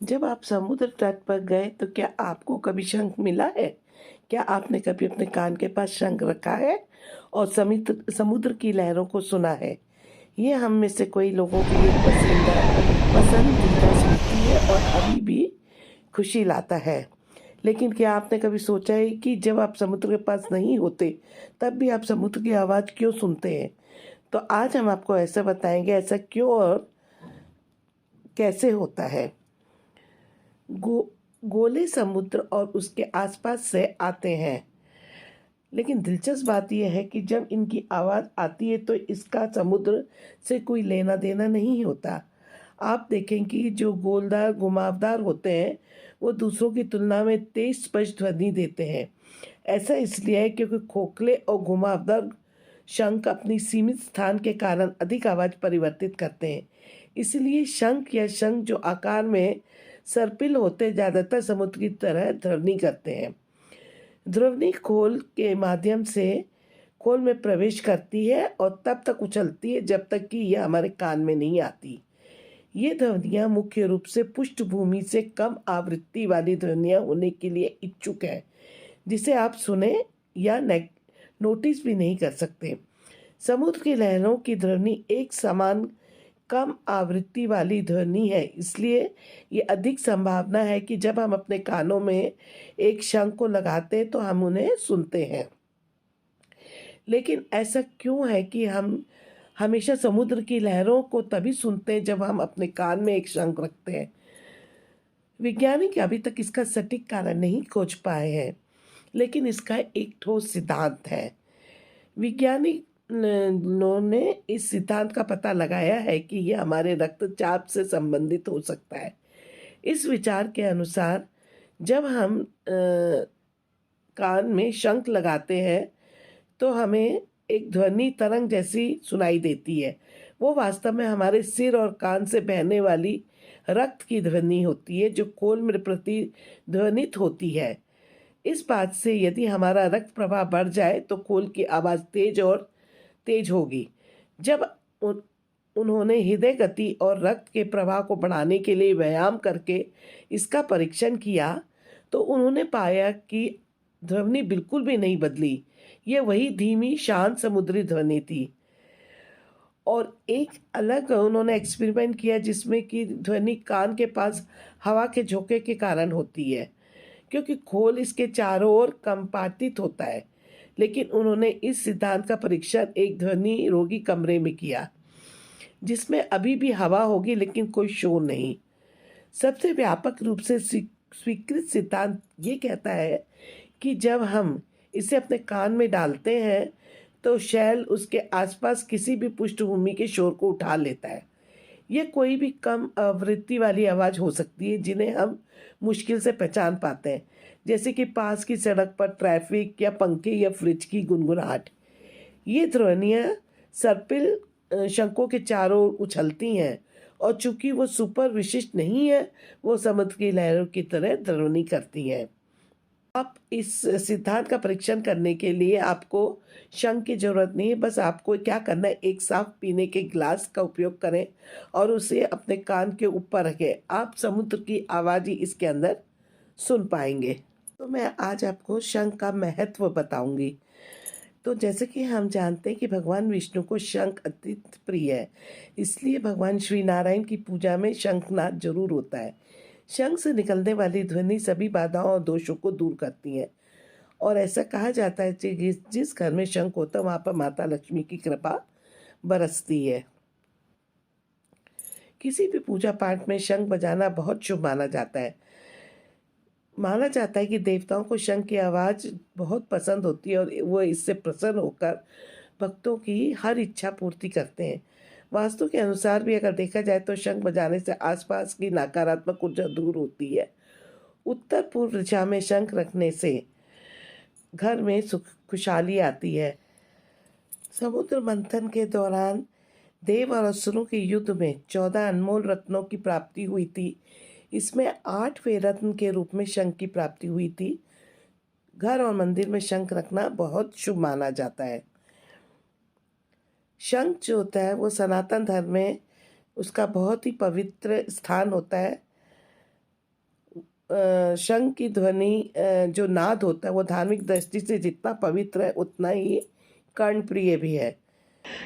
जब आप समुद्र तट पर गए तो क्या आपको कभी शंख मिला है? क्या आपने कभी अपने कान के पास शंख रखा है और समुद्र समुद्र की लहरों को सुना है? ये हम में से कई लोगों की एक पसंदीदा स्मृति है और अभी भी खुशी लाता है। लेकिन क्या आपने कभी सोचा है कि जब आप समुद्र के पास नहीं होते, तब भी आप समुद्र की आवाज़ क्यों सुनते हैं? तो आज हम आपको ऐसा बताएंगे, ऐसा क्यों और कैसे होता है। गो गोले समुद्र और उसके आसपास से आते हैं, लेकिन दिलचस्प बात यह है कि जब इनकी आवाज़ आती है तो इसका समुद्र से कोई लेना देना नहीं होता। आप देखें कि जो गोलदार घुमावदार होते हैं वो दूसरों की तुलना में तेज स्पष्ट ध्वनि देते हैं। ऐसा इसलिए है क्योंकि खोखले और घुमावदार शंख अपनी सीमित स्थान के कारण अधिक आवाज़ परिवर्तित करते हैं। इसलिए शंख या शंख जो आकार में सर्पिल होते ज़्यादातर समुद्र की तरह ध्वनि करते हैं। ध्वनि खोल के माध्यम से खोल में प्रवेश करती है और तब तक उछलती है जब तक कि यह हमारे कान में नहीं आती। ये ध्वनियाँ मुख्य रूप से पृष्ठभूमि से कम आवृत्ति वाली ध्वनियाँ होने के लिए इच्छुक है, जिसे आप सुने या नोटिस भी नहीं कर सकते। समुद्र की लहरों की ध्वनि एक समान कम आवृत्ति वाली ध्वनि है, इसलिए ये अधिक संभावना है कि जब हम अपने कानों में एक शंख को लगाते हैं तो हम उन्हें सुनते हैं। लेकिन ऐसा क्यों है कि हम हमेशा समुद्र की लहरों को तभी सुनते हैं जब हम अपने कान में एक शंख रखते हैं? वैज्ञानिक अभी तक इसका सटीक कारण नहीं खोज पाए हैं, लेकिन इसका एक ठोस सिद्धांत है। वैज्ञानिक ने इस सिद्धांत का पता लगाया है कि यह हमारे रक्तचाप से संबंधित हो सकता है। इस विचार के अनुसार जब हम कान में शंख लगाते हैं तो हमें एक ध्वनि तरंग जैसी सुनाई देती है। वो वास्तव में हमारे सिर और कान से बहने वाली रक्त की ध्वनि होती है जो खोल में प्रतिध्वनित होती है। इस बात से यदि हमारा रक्त प्रवाह बढ़ जाए तो खोल की आवाज़ तेज होगी। जब उन उन्होंने हृदय गति और रक्त के प्रवाह को बढ़ाने के लिए व्यायाम करके इसका परीक्षण किया तो उन्होंने पाया कि ध्वनि बिल्कुल भी नहीं बदली। ये वही धीमी शांत समुद्री ध्वनि थी। और एक अलग उन्होंने एक्सपेरिमेंट किया जिसमें कि ध्वनि कान के पास हवा के झोंके के कारण होती है, क्योंकि खोल इसके चारों ओर कंपार्टित होता है। लेकिन उन्होंने इस सिद्धांत का परीक्षण एक ध्वनि रोगी कमरे में किया, जिसमें अभी भी हवा होगी लेकिन कोई शोर नहीं। सबसे व्यापक रूप से स्वीकृत सिद्धांत ये कहता है कि जब हम इसे अपने कान में डालते हैं तो शैल उसके आसपास किसी भी पृष्ठभूमि के शोर को उठा लेता है। यह कोई भी कम आवृत्ति वाली आवाज़ हो सकती है जिन्हें हम मुश्किल से पहचान पाते हैं, जैसे कि पास की सड़क पर ट्रैफिक या पंखे या फ्रिज की गुनगुनाहट। ये ध्वनियाँ सर्पिल शंखों के चारों ओर उछलती हैं और चूंकि वो सुपर विशिष्ट नहीं है, वो समुद्र की लहरों की तरह ध्वनि करती हैं। आप इस सिद्धांत का परीक्षण करने के लिए आपको शंख की ज़रूरत नहीं है, बस आपको क्या करना है, एक साफ पीने के गिलास का उपयोग करें और उसे अपने कान के ऊपर रखें। आप समुद्र की आवाज़ ही इसके अंदर सुन पाएंगे। तो मैं आज आपको शंख का महत्व बताऊंगी। तो जैसे कि हम जानते हैं कि भगवान विष्णु को शंख अत्यंत प्रिय है, इसलिए भगवान श्री नारायण की पूजा में शंखनाद जरूर होता है। शंख से निकलने वाली ध्वनि सभी बाधाओं और दोषों को दूर करती है और ऐसा कहा जाता है कि जिस घर में शंख होता है वहाँ पर माता लक्ष्मी की कृपा बरसती है। किसी भी पूजा पाठ में शंख बजाना बहुत शुभ माना जाता है। माना जाता है कि देवताओं को शंख की आवाज़ बहुत पसंद होती है और वो इससे प्रसन्न होकर भक्तों की हर इच्छा पूर्ति करते हैं। वास्तु के अनुसार भी अगर देखा जाए तो शंख बजाने से आसपास की नकारात्मक ऊर्जा दूर होती है। उत्तर पूर्व दिशा में शंख रखने से घर में सुख खुशहाली आती है। समुद्र मंथन के दौरान देव और असुरों के युद्ध में 14 अनमोल रत्नों की प्राप्ति हुई थी। इसमें 8वें रत्न के रूप में शंख की प्राप्ति हुई थी। घर और मंदिर में शंख रखना बहुत शुभ माना जाता है। शंख जो होता है वो सनातन धर्म में उसका बहुत ही पवित्र स्थान होता है। शंख की ध्वनि जो नाद होता है वो धार्मिक दृष्टि से जितना पवित्र है उतना ही कर्णप्रिय भी है।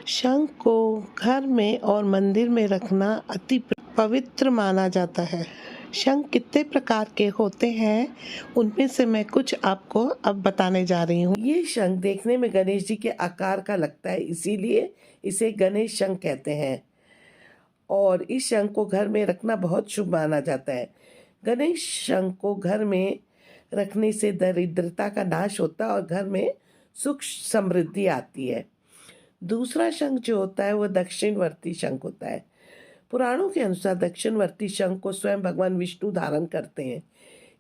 शंख को घर में और मंदिर में रखना अति पवित्र माना जाता है। शंख कितने प्रकार के होते हैं उनमें से मैं कुछ आपको अब बताने जा रही हूँ। ये शंख देखने में गणेश जी के आकार का लगता है, इसीलिए इसे गणेश शंख कहते हैं और इस शंख को घर में रखना बहुत शुभ माना जाता है। गणेश शंख को घर में रखने से दरिद्रता का नाश होता है और घर में सुख समृद्धि आती है। दूसरा शंख जो होता है वो दक्षिणवर्ती शंख होता है। पुराणों के अनुसार दक्षिणवर्ती शंख को स्वयं भगवान विष्णु धारण करते हैं।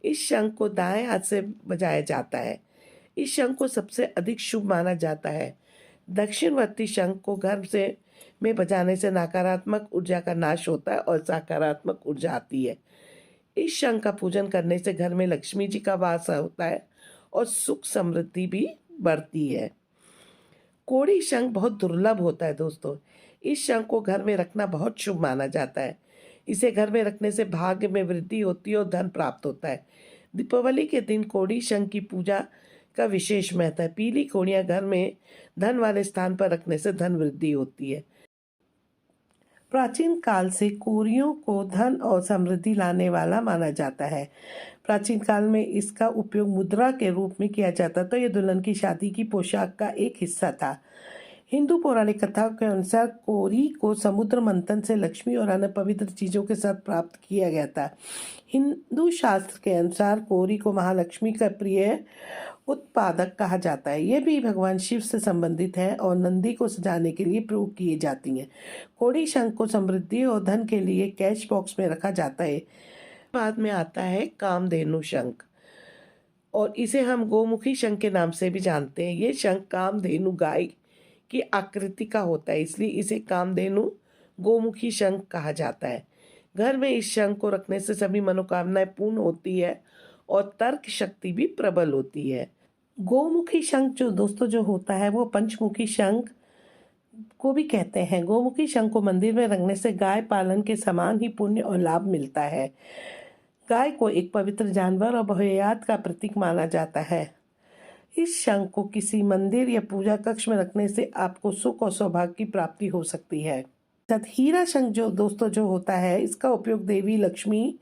इस शंख को दाएं हाथ से बजाया जाता है। इस शंख को सबसे अधिक शुभ माना जाता है। दक्षिणवर्ती शंख को घर से में बजाने से नकारात्मक ऊर्जा का नाश होता है और सकारात्मक ऊर्जा आती है। इस शंख का पूजन करने से घर में लक्ष्मी जी का वास होता है और सुख समृद्धि भी बढ़ती है। कोड़ी शंख बहुत दुर्लभ होता है दोस्तों। इस शंख को घर में रखना बहुत शुभ माना जाता है। इसे घर में रखने से भाग्य में वृद्धि होती है और धन प्राप्त होता है। दीपावली के दिन कोड़ी शंख की पूजा का विशेष महत्व है। पीली कोड़ियाँ घर में धन वाले स्थान पर रखने से धन वृद्धि होती है। प्राचीन काल से कोरियों को धन और समृद्धि लाने वाला माना जाता है। प्राचीन काल में इसका उपयोग मुद्रा के रूप में किया जाता था। यह दुल्हन की शादी की पोशाक का एक हिस्सा था। हिंदू पौराणिक कथाओं के अनुसार कोरी को समुद्र मंथन से लक्ष्मी और अन्य पवित्र चीजों के साथ प्राप्त किया गया था। हिंदू शास्त्र के अनुसार कोरी को महालक्ष्मी का प्रिय उत्पादक कहा जाता है। ये भी भगवान शिव से संबंधित है और नंदी को सजाने के लिए प्रयोग किए जाती हैं। कोड़ी शंख को समृद्धि और धन के लिए कैश बॉक्स में रखा जाता है। बाद में आता है कामधेनु शंख और इसे हम गोमुखी शंख के नाम से भी जानते हैं। ये शंख कामधेनु गाय की आकृति का होता है, इसलिए इसे कामधेनु गोमुखी शंख कहा जाता है। घर में इस शंख को रखने से सभी मनोकामनाएं पूर्ण होती है और तर्क शक्ति भी प्रबल होती है। गोमुखी शंख जो दोस्तों जो होता है वो पंचमुखी शंख को भी कहते हैं। गोमुखी शंख को मंदिर में रखने से गाय पालन के समान ही पुण्य और लाभ मिलता है। गाय को एक पवित्र जानवर और बहुयात का प्रतीक माना जाता है। इस शंख को किसी मंदिर या पूजा कक्ष में रखने से आपको सुख और सौभाग्य की प्राप्ति हो सकती है। हीरा शंख जो दोस्तों जो होता है इसका उपयोग देवी लक्ष्मी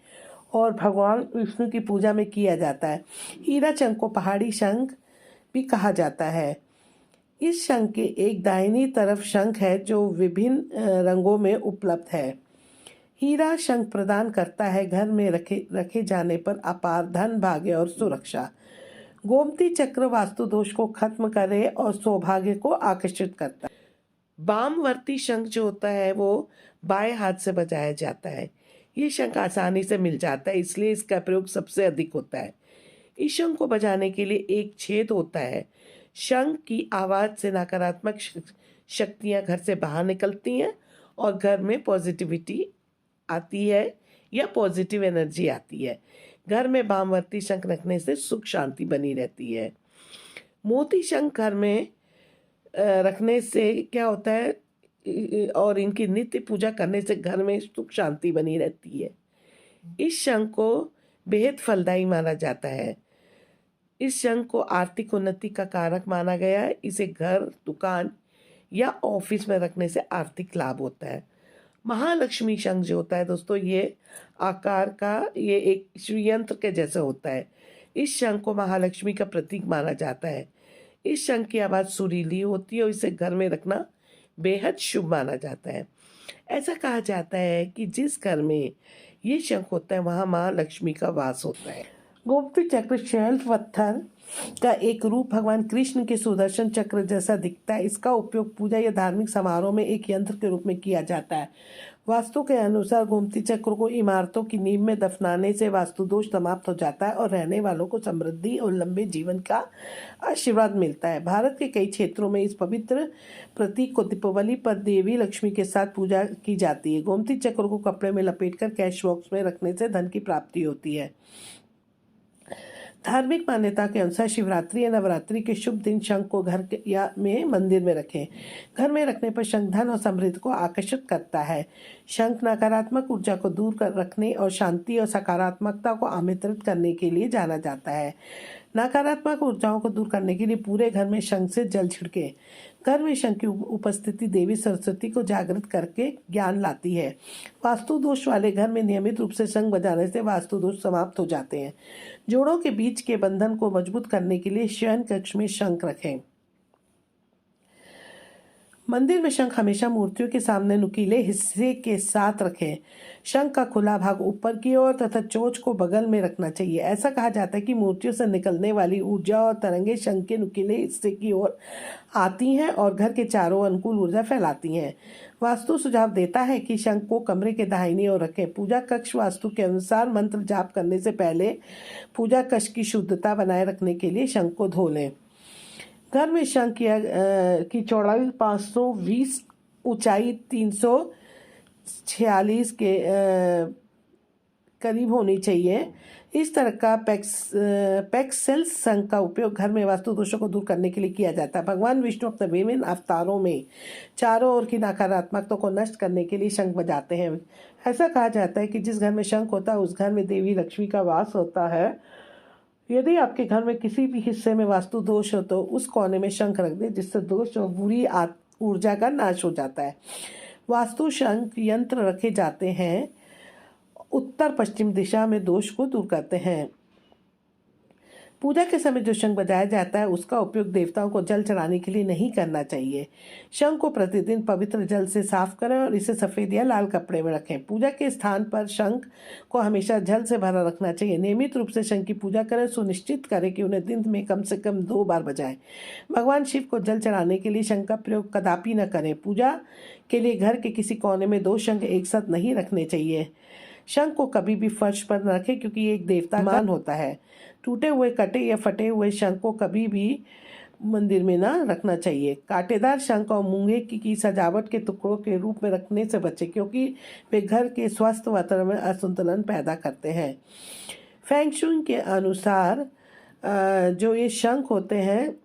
और भगवान विष्णु की पूजा में किया जाता है। हीरा शंख को पहाड़ी शंख भी कहा जाता है। इस शंख के एक दाहिनी तरफ शंख है जो विभिन्न रंगों में उपलब्ध है। हीरा शंख प्रदान करता है घर में रखे जाने पर अपार धन, भाग्य और सुरक्षा। गोमती चक्र वास्तु दोष को खत्म करे और सौभाग्य को आकर्षित करता है। वामवर्ती शंख जो होता है वो बाएं हाथ से बजाया जाता है। ये शंख आसानी से मिल जाता है, इसलिए इसका प्रयोग सबसे अधिक होता है। इस शंख को बजाने के लिए एक छेद होता है। शंख की आवाज़ से नकारात्मक शक्तियाँ घर से बाहर निकलती हैं और घर में पॉजिटिविटी आती है या पॉजिटिव एनर्जी आती है। घर में वामवर्ती शंख रखने से सुख शांति बनी रहती है। मोती शंख घर में रखने से क्या होता है और इनकी नित्य पूजा करने से घर में सुख शांति बनी रहती है। इस शंख को बेहद फलदायी माना जाता है। इस शंख को आर्थिक उन्नति का कारक माना गया है। इसे घर, दुकान या ऑफिस में रखने से आर्थिक लाभ होता है। महालक्ष्मी शंख जो होता है दोस्तों ये आकार का ये एक श्रीयंत्र के जैसा होता है। इस शंख को महालक्ष्मी का प्रतीक माना जाता है। इस शंख की आवाज़ सुरीली होती है और इसे घर में रखना बेहद शुभ माना जाता है। ऐसा कहा जाता है कि जिस घर में ये शंख होता है वहाँ माँ लक्ष्मी का वास होता है। गोमती चक्र शैल पत्थर का एक रूप भगवान कृष्ण के सुदर्शन चक्र जैसा दिखता है। इसका उपयोग पूजा या धार्मिक समारोह में एक यंत्र के रूप में किया जाता है। वास्तु के अनुसार गोमती चक्र को इमारतों की नींव में दफनाने से वास्तु दोष समाप्त हो जाता है और रहने वालों को समृद्धि और लंबे जीवन का आशीर्वाद मिलता है। भारत के कई क्षेत्रों में इस पवित्र प्रतीक को दीपावली पर देवी लक्ष्मी के साथ पूजा की जाती है। गोमती चक्र को कपड़े में लपेटकर कैश बॉक्स में रखने से धन की प्राप्ति होती है। धार्मिक मान्यता के अनुसार शिवरात्रि या नवरात्रि के शुभ दिन शंख को घर या में मंदिर में रखें। घर में रखने पर शंख धन और समृद्धि को आकर्षित करता है। शंख नकारात्मक ऊर्जा को दूर कर रखने और शांति और सकारात्मकता को आमंत्रित करने के लिए जाना जाता है। नकारात्मक ऊर्जाओं को दूर करने के लिए पूरे घर में शंख से जल छिड़के। घर में शंख की उपस्थिति देवी सरस्वती को जागृत करके ज्ञान लाती है। वास्तु दोष वाले घर में नियमित रूप से शंख बजाने से वास्तु दोष समाप्त हो जाते हैं। जोड़ों के बीच के बंधन को मजबूत करने के लिए शयन कक्ष में शंख रखें। मंदिर में शंख हमेशा मूर्तियों के सामने नुकीले हिस्से के साथ रखें। शंख का खुला भाग ऊपर की ओर तथा चोंच को बगल में रखना चाहिए। ऐसा कहा जाता है कि मूर्तियों से निकलने वाली ऊर्जा और तरंगे शंख के नुकीले हिस्से की ओर आती हैं और घर के चारों अनुकूल ऊर्जा फैलाती हैं। वास्तु सुझाव देता है कि शंख को कमरे के दाहिनी ओर रखें। पूजा कक्ष वास्तु के अनुसार मंत्र जाप करने से पहले पूजा कक्ष की शुद्धता बनाए रखने के लिए शंख को धो लें। घर में शंख की चौड़ाई 520, ऊंचाई 346 के करीब होनी चाहिए। इस तरह का पैक्सेल्स शंख का उपयोग घर में वास्तु दोषों को दूर करने के लिए किया जाता है। भगवान विष्णु अपने विभिन्न अवतारों में चारों ओर की नकारात्मकता को नष्ट करने के लिए शंख बजाते हैं। ऐसा कहा जाता है कि जिस घर में शंख होता है उस घर में देवी लक्ष्मी का वास होता है। यदि आपके घर में किसी भी हिस्से में वास्तु दोष हो तो उस कोने में शंख रख दें, जिससे दोष और बुरी ऊर्जा का नाश हो जाता है। वास्तु शंख यंत्र रखे जाते हैं, उत्तर पश्चिम दिशा में दोष को दूर करते हैं। पूजा के समय जो शंख बजाया जाता है उसका उपयोग देवताओं को जल चढ़ाने के लिए नहीं करना चाहिए। शंख को प्रतिदिन पवित्र जल से साफ करें और इसे सफ़ेद या लाल कपड़े में रखें। पूजा के स्थान पर शंख को हमेशा जल से भरा रखना चाहिए। नियमित रूप से शंख की पूजा करें, सुनिश्चित करें कि उन्हें दिन में कम से कम 2 बार बजाएं। भगवान शिव को जल चढ़ाने के लिए शंख का प्रयोग कदापि न करें। पूजा के लिए घर के किसी कोने में 2 शंख एक साथ नहीं रखने चाहिए। शंख को कभी भी फर्श पर न रखें क्योंकि ये एक देवता मान होता है। टूटे हुए, कटे या फटे हुए शंख को कभी भी मंदिर में ना रखना चाहिए। कांटेदार शंख और मूंगे की सजावट के टुकड़ों के रूप में रखने से बचें क्योंकि वे घर के स्वस्थ वातावरण में असंतुलन पैदा करते हैं। फेंग शुई के अनुसार जो ये शंख होते हैं,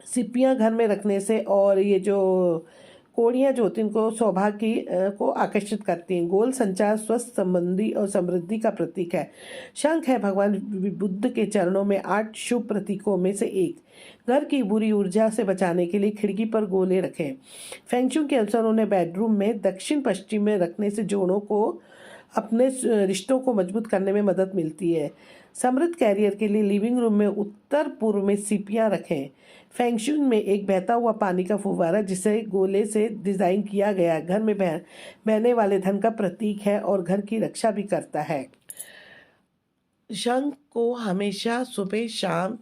सिप्पियाँ घर में रखने से और ये जो कोड़ियाँ जो होती हैं उनको सौभाग्य को आकर्षित करती हैं। गोल संचार स्वस्थ संबंधी और समृद्धि का प्रतीक है। शंख है भगवान बुद्ध के चरणों में 8 शुभ प्रतीकों में से एक। घर की बुरी ऊर्जा से बचाने के लिए खिड़की पर गोले रखें। फेंग शुई के अनुसार उन्हें बेडरूम में दक्षिण पश्चिम में रखने से जोड़ों को अपने रिश्तों को मजबूत करने में मदद मिलती है। समृद्ध कैरियर के लिए लिविंग रूम में उत्तर पूर्व में सीपियाँ रखें। फेंग शुई में एक बहता हुआ पानी का फुव्वारा जिसे गोले से डिज़ाइन किया गया घर में बहने वाले धन का प्रतीक है और घर की रक्षा भी करता है। शंख को हमेशा सुबह शाम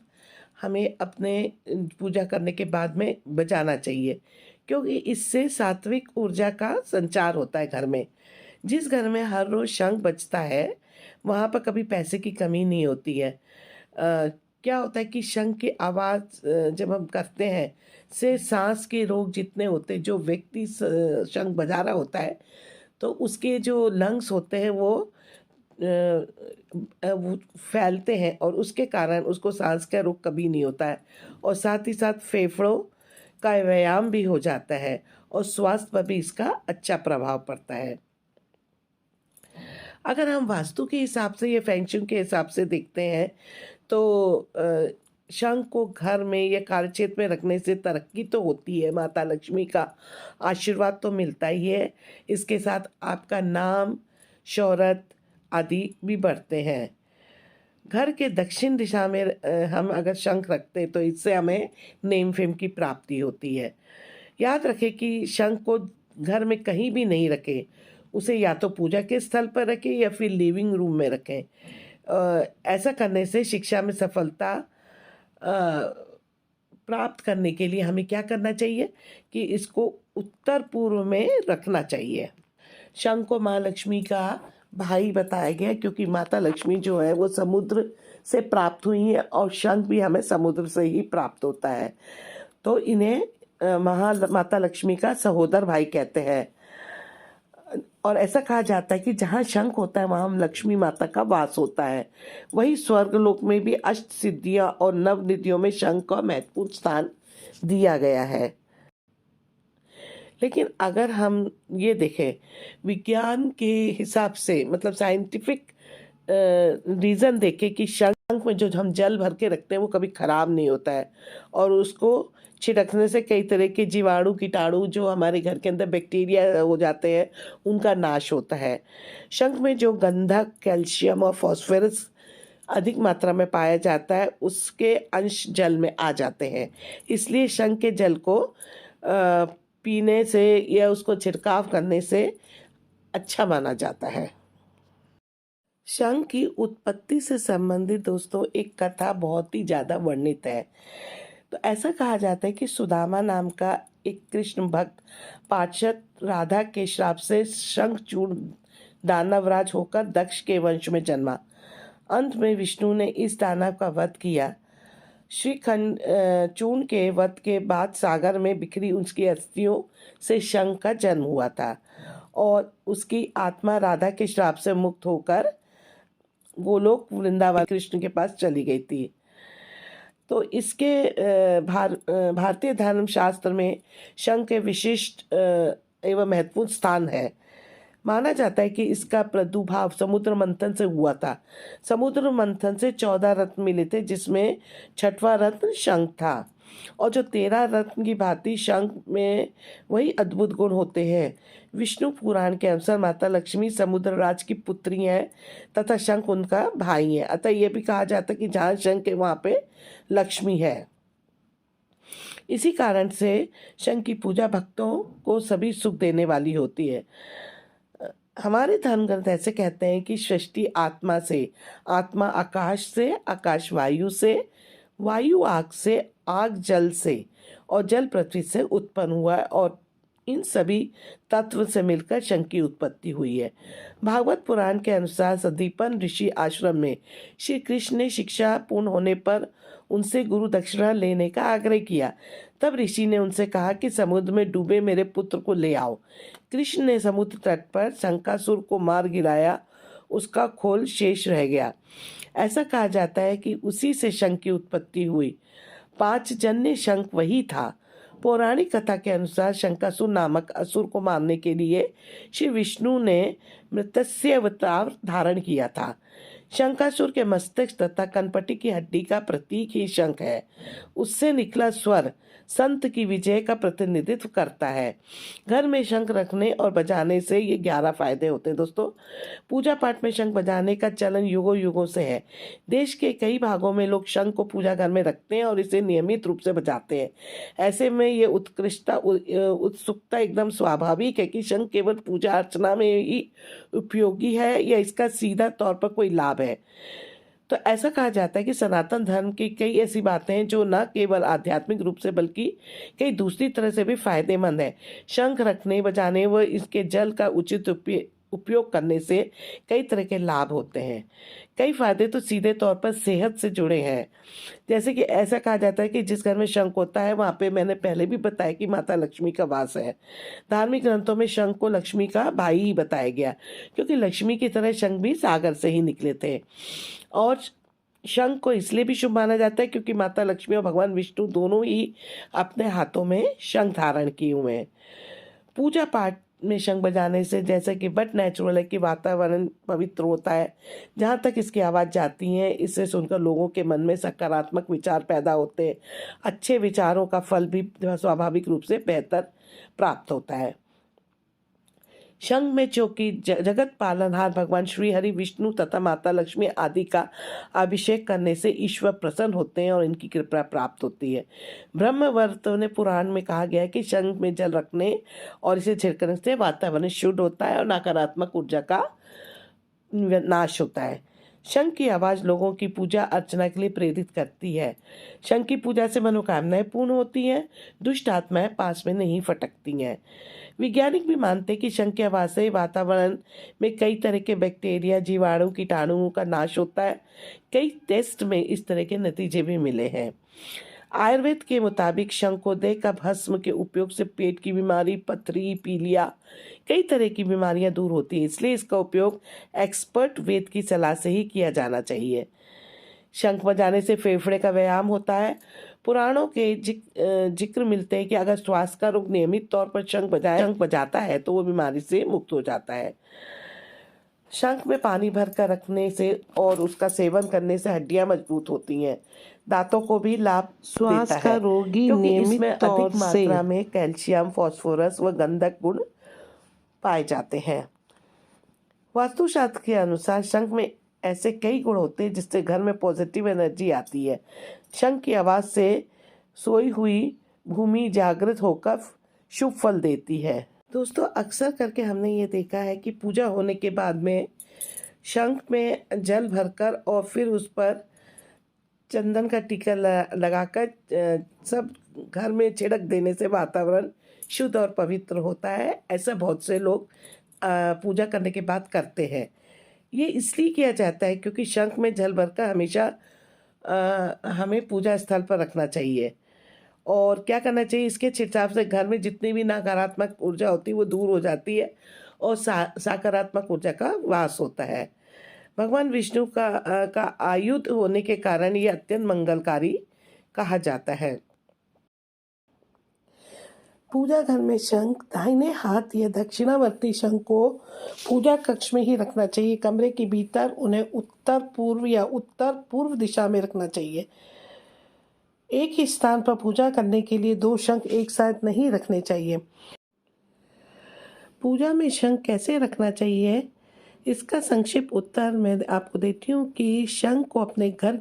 हमें अपने पूजा करने के बाद में बजाना चाहिए क्योंकि इससे सात्विक ऊर्जा का संचार होता है घर में। जिस घर में हर रोज़ शंख बजता है वहाँ पर कभी पैसे की कमी नहीं होती है। क्या होता है कि शंख की आवाज़ जब हम करते हैं से सांस के रोग जितने होते हैं, जो व्यक्ति शंख बजा रहा होता है तो उसके जो लंग्स होते हैं वो फैलते हैं और उसके कारण उसको सांस का रोग कभी नहीं होता है और साथ ही साथ फेफड़ों का व्यायाम भी हो जाता है और स्वास्थ्य पर भी इसका अच्छा प्रभाव पड़ता है। अगर हम वास्तु के हिसाब से या फेंग शुई के हिसाब से देखते हैं तो शंख को घर में या कार्यक्षेत्र में रखने से तरक्की तो होती है, माता लक्ष्मी का आशीर्वाद तो मिलता ही है, इसके साथ आपका नाम, शोहरत आदि भी बढ़ते हैं। घर के दक्षिण दिशा में हम अगर शंख रखते हैं तो इससे हमें नेम फेम की प्राप्ति होती है। याद रखें कि शंख को घर में कहीं भी नहीं रखें, उसे या तो पूजा के स्थल पर रखें या फिर लिविंग रूम में रखें। ऐसा करने से शिक्षा में सफलता प्राप्त करने के लिए हमें क्या करना चाहिए कि इसको उत्तर पूर्व में रखना चाहिए। शंख को माँ लक्ष्मी का भाई बताया गया क्योंकि माता लक्ष्मी जो है वो समुद्र से प्राप्त हुई है और शंख भी हमें समुद्र से ही प्राप्त होता है, तो इन्हें माता लक्ष्मी का सहोदर भाई कहते हैं। और ऐसा कहा जाता है कि जहाँ शंख होता है वहाँ लक्ष्मी माता का वास होता है। वही स्वर्गलोक में भी अष्ट सिद्धियाँ और नव निधियों में शंख का महत्वपूर्ण स्थान दिया गया है। लेकिन अगर हम ये देखें विज्ञान के हिसाब से, मतलब साइंटिफिक रीज़न देखें कि शंख में जो हम जल भर के रखते हैं वो कभी खराब नहीं होता है, और उसको छिड़कने से कई तरह के जीवाणु कीटाणु जो हमारे घर के अंदर बैक्टीरिया हो जाते हैं उनका नाश होता है। शंख में जो गंधक, कैल्शियम और फास्फोरस अधिक मात्रा में पाया जाता है उसके अंश जल में आ जाते हैं, इसलिए शंख के जल को पीने से या उसको छिड़काव करने से अच्छा माना जाता है। शंख की उत्पत्ति से संबंधित दोस्तों एक कथा बहुत ही ज़्यादा वर्णित है। तो ऐसा कहा जाता है कि सुदामा नाम का एक कृष्ण भक्त पार्षद राधा के श्राप से शंखचूड़ दानवराज होकर दक्ष के वंश में जन्मा। अंत में विष्णु ने इस दानव का वध किया। श्रीखंड चूर्ण के वध के बाद सागर में बिखरी उसकी अस्थियों से शंख का जन्म हुआ था और उसकी आत्मा राधा के श्राप से मुक्त होकर गोलोक वृंदावन कृष्ण के पास चली गई थी। तो इसके भारतीय धर्म शास्त्र में शंख के विशिष्ट एवं महत्वपूर्ण स्थान है। माना जाता है कि इसका प्रादुर्भाव समुद्र मंथन से हुआ था। समुद्र मंथन से 14 रत्न मिले थे जिसमें छठवां रत्न शंख था, और जो 13 रत्न की भांति शंख में वही अद्भुत गुण होते हैं। विष्णु पुराण के अनुसार माता लक्ष्मी समुद्र राज की पुत्री हैं तथा शंख उनका भाई है, अतः यह भी कहा जाता है कि जहाँ शंख है वहाँ पे लक्ष्मी है। इसी कारण से शंख की पूजा भक्तों को सभी सुख देने वाली होती है। हमारे धर्म ग्रंथ ऐसे कहते हैं कि सृष्टि आत्मा से, आत्मा आकाश से, आकाश वायु से, वायु आग से, आग जल से और जल पृथ्वी से उत्पन्न हुआ है, और इन सभी तत्व से मिलकर शंख की उत्पत्ति हुई है। भागवत पुराण के अनुसार संदीपन ऋषि आश्रम में श्री कृष्ण ने शिक्षा पूर्ण होने पर उनसे गुरु दक्षिणा लेने का आग्रह किया। तब ऋषि ने उनसे कहा कि समुद्र में डूबे मेरे पुत्र को ले आओ। कृष्ण ने समुद्र तट पर शंकासुर को मार गिराया, उसका खोल शेष रह गया। ऐसा कहा जाता है कि उसी से शंख की उत्पत्ति हुई। 5 जन्य शंख वही था। पौराणिक कथा के अनुसार शंकासुर नामक असुर को मारने के लिए श्री विष्णु ने मृत्स्य अवतार धारण किया था। शंकासुर के मस्तिष्क तथा कनपटी की हड्डी का प्रतीक ही शंख है। उससे निकला स्वर संत की विजय का प्रतिनिधित्व करता है। घर में शंख रखने और बजाने से ये 11 फायदे होते हैं दोस्तों। पूजा पाठ में शंख बजाने का चलन युगों युगों से है। देश के कई भागों में लोग शंख को पूजा घर में रखते हैं और इसे नियमित रूप से बजाते हैं। ऐसे में ये उत्सुकता एकदम स्वाभाविक है कि शंख केवल पूजा अर्चना में ही उपयोगी है या इसका सीधा तौर पर कोई लाभ है। तो ऐसा कहा जाता है कि सनातन धर्म की कई ऐसी बातें हैं जो न केवल आध्यात्मिक रूप से बल्कि कई दूसरी तरह से भी फायदेमंद है। शंख रखने, बजाने व इसके जल का उचित उपयोग करने से कई तरह के लाभ होते हैं। कई फायदे तो सीधे तौर पर सेहत से जुड़े हैं। जैसे कि ऐसा कहा जाता है कि जिस घर में शंख होता है वहाँ पे, मैंने पहले भी बताया कि माता लक्ष्मी का वास है। धार्मिक ग्रंथों में शंख को लक्ष्मी का भाई ही बताया गया, क्योंकि लक्ष्मी की तरह शंख भी सागर से ही निकले थे। और शंख को इसलिए भी शुभ माना जाता है क्योंकि माता लक्ष्मी और भगवान विष्णु दोनों ही अपने हाथों में शंख धारण किए हुए हैं। पूजा पाठ में शंख बजाने से जैसे कि बट नेचुरल है कि वातावरण पवित्र होता है। जहाँ तक इसकी आवाज़ जाती है इससे सुनकर लोगों के मन में सकारात्मक विचार पैदा होते हैं। अच्छे विचारों का फल भी स्वाभाविक रूप से बेहतर प्राप्त होता है। शंख में चौकी जगत पालनहार भगवान श्री हरि, विष्णु तथा माता लक्ष्मी आदि का अभिषेक करने से ईश्वर प्रसन्न होते हैं और इनकी कृपा प्राप्त होती है। ब्रह्मवर्त ने पुराण में कहा गया है कि शंख में जल रखने और इसे छिड़कने से वातावरण शुद्ध होता है और नकारात्मक ऊर्जा का नाश होता है। शंख की आवाज़ लोगों की पूजा अर्चना के लिए प्रेरित करती है। शंख की पूजा से मनोकामनाएं पूर्ण होती हैं, दुष्ट आत्माएं पास में नहीं फटकती हैं। वैज्ञानिक भी मानते हैं कि शंख की आवाज़ से वातावरण में कई तरह के बैक्टीरिया, जीवाणु, कीटाणुओं का नाश होता है। कई टेस्ट में इस तरह के नतीजे भी मिले हैं। आयुर्वेद के मुताबिक शंख को देह का भस्म के उपयोग से पेट की बीमारी, पथरी, पीलिया, कई तरह की बीमारियां दूर होती है। इसलिए इसका उपयोग एक्सपर्ट वेद की सलाह से ही किया जाना चाहिए। शंख बजाने से फेफड़े का व्यायाम होता है। पुराणों के जिक्र मिलते हैं कि अगर श्वास का रोग नियमित तौर पर शंख बजाता है तो वो बीमारी से मुक्त हो जाता है। शंख में पानी भर कर रखने से और उसका सेवन करने से हड्डियां मजबूत होती हैं। दांतों को भी लाभ देता है, रोगी क्योंकि नियमित इसमें तौर अधिक मात्रा में कैल्शियम, फास्फोरस व गंधक गुण पाए जाते हैं। वास्तुशास्त्र के अनुसार शंख में ऐसे कई गुण होते हैं जिससे घर में पॉजिटिव एनर्जी आती है। शंख की आवाज़ से सोई हुई भूमि जागृत होकर शुभ फल देती है। दोस्तों, अक्सर करके हमने ये देखा है कि पूजा होने के बाद में शंख में जल भरकर और फिर उस पर चंदन का टीका लगाकर सब घर में छिड़क देने से वातावरण शुद्ध और पवित्र होता है। ऐसा बहुत से लोग पूजा करने के बाद करते हैं। ये इसलिए किया जाता है क्योंकि शंख में जल भरकर हमेशा हमें पूजा स्थल पर रखना चाहिए। और क्या करना चाहिए, इसके छिड़काव से घर में जितनी भी नकारात्मक ऊर्जा होती है वो दूर हो जाती है और सकारात्मक ऊर्जा का वास होता है। भगवान विष्णु का आयुध होने के कारण ये अत्यंत मंगलकारी कहा जाता है। पूजा घर में शंख दाहिने हाथ या दक्षिणावर्ती शंख को पूजा कक्ष में ही रखना चाहिए। कमरे के भीतर उन्हें उत्तर पूर्व या उत्तर पूर्व दिशा में रखना चाहिए। एक ही स्थान पर पूजा करने के लिए दो शंख एक साथ नहीं रखने चाहिए। पूजा में शंख कैसे रखना चाहिए, इसका संक्षिप्त उत्तर मैं आपको देती हूँ कि शंख को अपने घर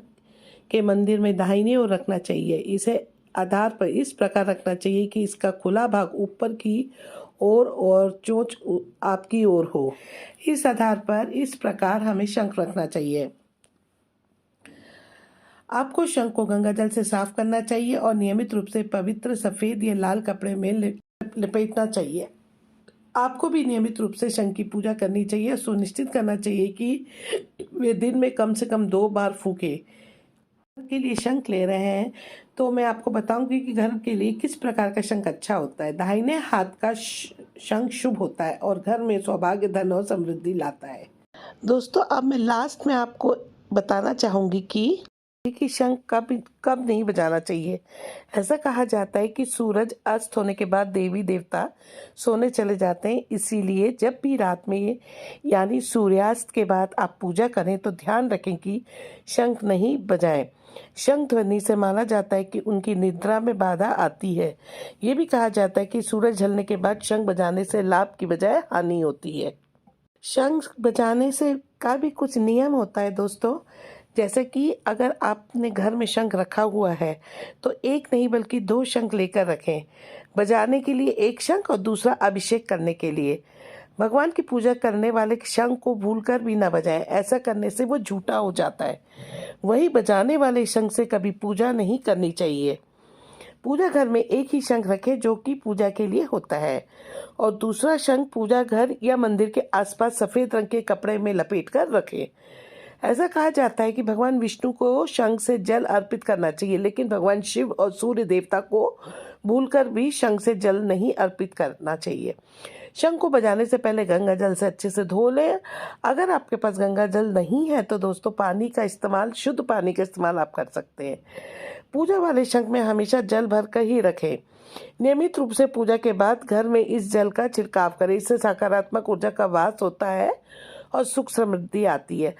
के मंदिर में दाहिनी ओर रखना चाहिए। इसे आधार पर इस प्रकार रखना चाहिए कि इसका खुला भाग ऊपर की ओर और चोंच आपकी ओर हो। इस आधार पर इस प्रकार हमें शंख रखना चाहिए। आपको शंख को गंगा जल से साफ करना चाहिए और नियमित रूप से पवित्र सफेद या लाल कपड़े में लपेटना चाहिए। आपको भी नियमित रूप से शंख की पूजा करनी चाहिए। सुनिश्चित करना चाहिए कि वे दिन में कम से कम 2 बार फूके। के लिए शंख ले रहे हैं तो मैं आपको बताऊंगी कि घर के लिए किस प्रकार का शंख अच्छा होता है। दाहिने हाथ का शंख शुभ होता है और घर में सौभाग्य, धन और समृद्धि लाता है। दोस्तों, अब मैं लास्ट में आपको बताना चाहूंगी कि शंख कब नहीं बजाना चाहिए। ऐसा कहा जाता है कि सूरज अस्त होने के बाद देवी देवता सोने चले जाते हैं। इसीलिए जब भी रात में यानी सूर्यास्त के बाद आप पूजा करें तो ध्यान रखें कि शंख नहीं बजाएं। शंख ध्वनि से माना जाता है कि उनकी निद्रा में बाधा आती है। ये भी कहा जाता है कि सूरज ढलने के बाद शंख बजाने से लाभ की बजाय हानि होती है। शंख बजाने से का भी कुछ नियम होता है दोस्तों। जैसे कि अगर आपने घर में शंख रखा हुआ है तो एक नहीं बल्कि 2 शंख लेकर रखें। बजाने के लिए एक शंख और दूसरा अभिषेक करने के लिए। भगवान की पूजा करने वाले शंख को भूलकर भी ना बजाएं। ऐसा करने से वो झूठा हो जाता है। वही बजाने वाले शंख से कभी पूजा नहीं करनी चाहिए। पूजा घर में एक ही शंख रखें जो कि पूजा के लिए होता है और दूसरा शंख पूजा घर या मंदिर के आसपास सफेद रंग के कपड़े में लपेट कर रखें। ऐसा कहा जाता है कि भगवान विष्णु को शंख से जल अर्पित करना चाहिए, लेकिन भगवान शिव और सूर्य देवता को भूलकर भी शंख से जल नहीं अर्पित करना चाहिए। शंख को बजाने से पहले गंगा जल से अच्छे से धो लें। अगर आपके पास गंगा जल नहीं है तो दोस्तों पानी का इस्तेमाल, शुद्ध पानी का इस्तेमाल आप कर सकते हैं। पूजा वाले शंख में हमेशा जल भर कर ही रखें। नियमित रूप से पूजा के बाद घर में इस जल का छिड़काव करें। इससे सकारात्मक ऊर्जा का वास होता है और सुख समृद्धि आती है।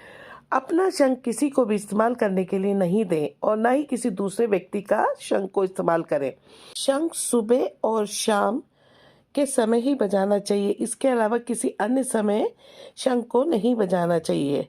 अपना शंख किसी को भी इस्तेमाल करने के लिए नहीं दें और ना ही किसी दूसरे व्यक्ति का शंख को इस्तेमाल करें। शंख सुबह और शाम के समय ही बजाना चाहिए। इसके अलावा किसी अन्य समय शंख को नहीं बजाना चाहिए।